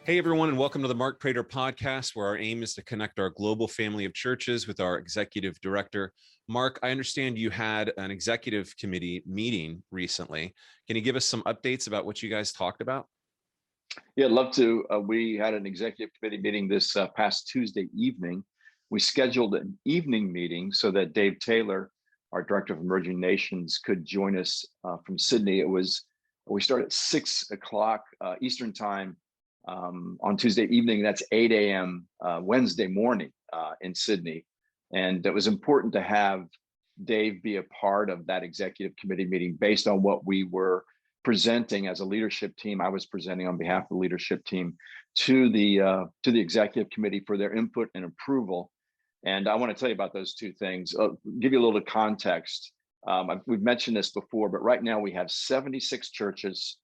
Hey, everyone, and welcome to the Mark Prater podcast, where our aim is to connect our global family of churches with our executive director. Mark, I understand you had an executive committee meeting recently. Can you give us some updates about what you guys talked about? Yeah, I'd love to. We had an executive committee meeting this past Tuesday evening. We scheduled an evening meeting so that Dave Taylor, our director of emerging nations, could join us from Sydney. We started at 6 o'clock Eastern time on Tuesday evening. That's 8 a.m. Wednesday morning in Sydney. And it was important to have Dave be a part of that executive committee meeting based on what we were presenting as a leadership team. I was presenting on behalf of the leadership team to the executive committee for their input and approval. And I want to tell you about those two things. Give you a little context. We've mentioned this before, but right now we have 76 churches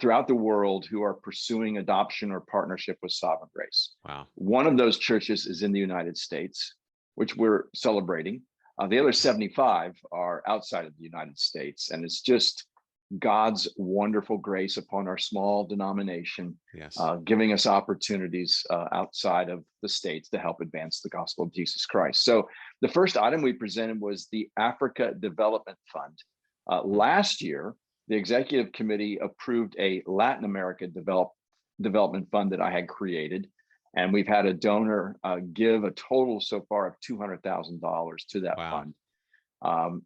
throughout the world who are pursuing adoption or partnership with Sovereign Grace. Wow. One of those churches is in the United States, which we're celebrating. The other 75 are outside of the United States. And it's just God's wonderful grace upon our small denomination, Yes. Giving us opportunities outside of the States to help advance the gospel of Jesus Christ. So the first item we presented was the Africa Development Fund. Last year, the executive committee approved a Latin America development fund that I had created. And we've had a donor give a total so far of $200,000 to that fund.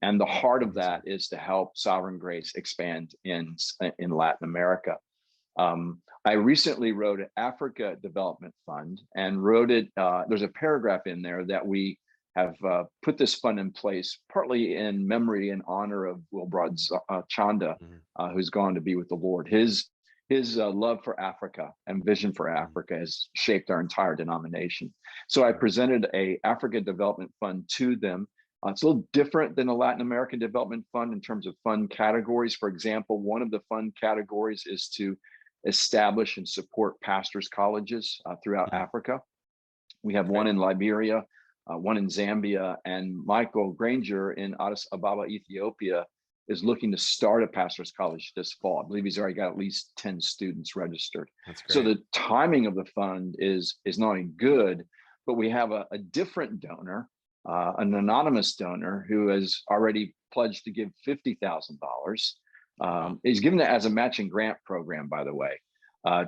And the heart of that is to help Sovereign Grace expand in Latin America. I recently wrote an Africa Development Fund and wrote it. There's a paragraph in there that we have put this fund in place, partly in memory and honor of Wilbrod Chanda, who's gone to be with the Lord. His love for Africa and vision for Africa has shaped our entire denomination. So I presented a Africa Development Fund to them. It's a little different than a Latin American Development Fund in terms of fund categories. For example, one of the fund categories is to establish and support pastors' colleges throughout Africa. We have one in Liberia, one in Zambia, and Michael Granger in Addis Ababa, Ethiopia, is looking to start a pastor's college this fall. I believe he's already got at least 10 students registered. That's great. So the timing of the fund is not only good, but we have a different donor, an anonymous donor who has already pledged to give $50,000. He's given it as a matching grant program, by the way,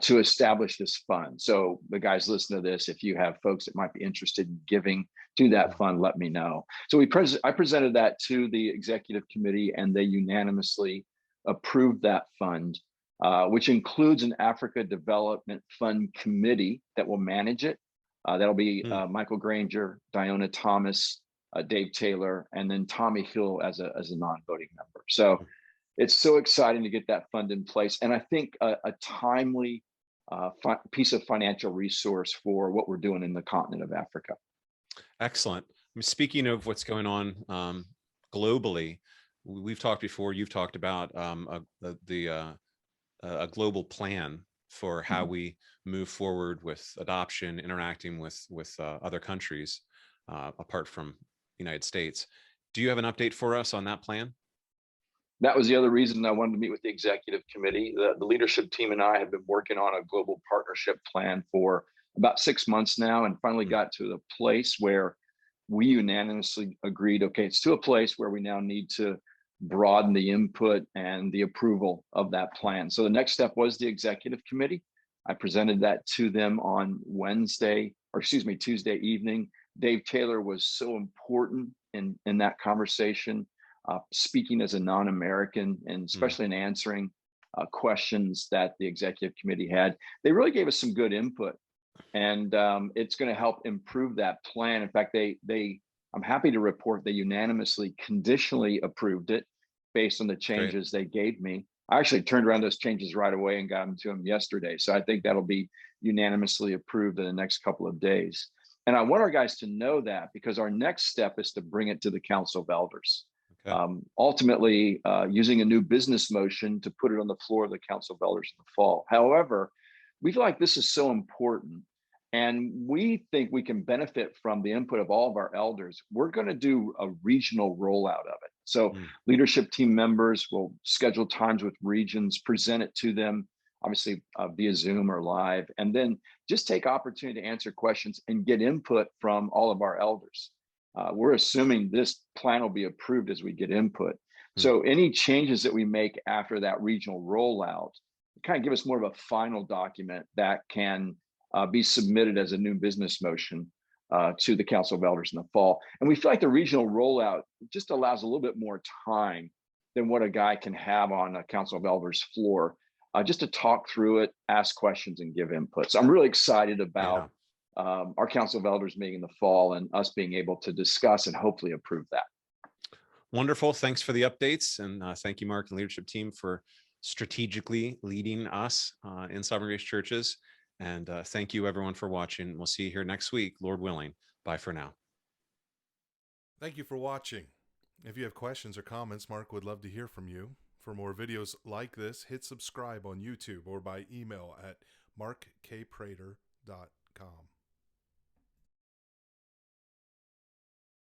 to establish this fund. So the guys listen to this, if you have folks that might be interested in giving to that fund, let me know. So I presented that to the executive committee and they unanimously approved that fund, which includes an Africa Development Fund committee that will manage it. That'll be Michael Granger, Diona Thomas, Dave Taylor, and then Tommy Hill as a non-voting member. So it's so exciting to get that fund in place. And I think a timely piece of financial resource for what we're doing in the continent of Africa. Excellent. Speaking of what's going on globally, we've talked before, you've talked about a global plan for how we move forward with adoption, interacting with other countries apart from the United States. Do you have an update for us on that plan? That was the other reason I wanted to meet with the executive committee. The leadership team and I have been working on a global partnership plan for about 6 months now, and finally got to the place where we unanimously agreed, okay, it's to a place where we now need to broaden the input and the approval of that plan. So the next step was the executive committee. I presented that to them on Tuesday evening. Dave Taylor was so important in that conversation, speaking as a non-American, and especially in answering questions that the executive committee had. They really gave us some good input, and it's going to help improve that plan. In fact, I'm happy to report they unanimously conditionally approved it based on the changes they gave me. I actually turned around those changes right away and got them to them yesterday. So I think that'll be unanimously approved in the next couple of days. And I want our guys to know that, because our next step is to bring it to the Council of Elders. Ultimately, using a new business motion to put it on the floor of the Council of Elders in the fall. However, we feel like this is so important, and we think we can benefit from the input of all of our elders. We're going to do a regional rollout of it. So leadership team members will schedule times with regions, present it to them. obviously via Zoom or live, and then just take opportunity to answer questions and get input from all of our elders. We're assuming this plan will be approved as we get input. So any changes that we make after that regional rollout kind of give us more of a final document that can be submitted as a new business motion to the Council of Elders in the fall. And we feel like the regional rollout just allows a little bit more time than what a guy can have on a Council of Elders floor, just to talk through it, ask questions, and give input. So I'm really excited about our Council of Elders meeting in the fall and us being able to discuss and hopefully approve that. Wonderful. Thanks for the updates. And thank you, Mark and leadership team, for strategically leading us in Sovereign Grace Churches. And thank you, everyone, for watching. We'll see you here next week, Lord willing. Bye for now. Thank you for watching. If you have questions or comments, Mark would love to hear from you. For more videos like this, hit subscribe on YouTube or by email at markkprater.com.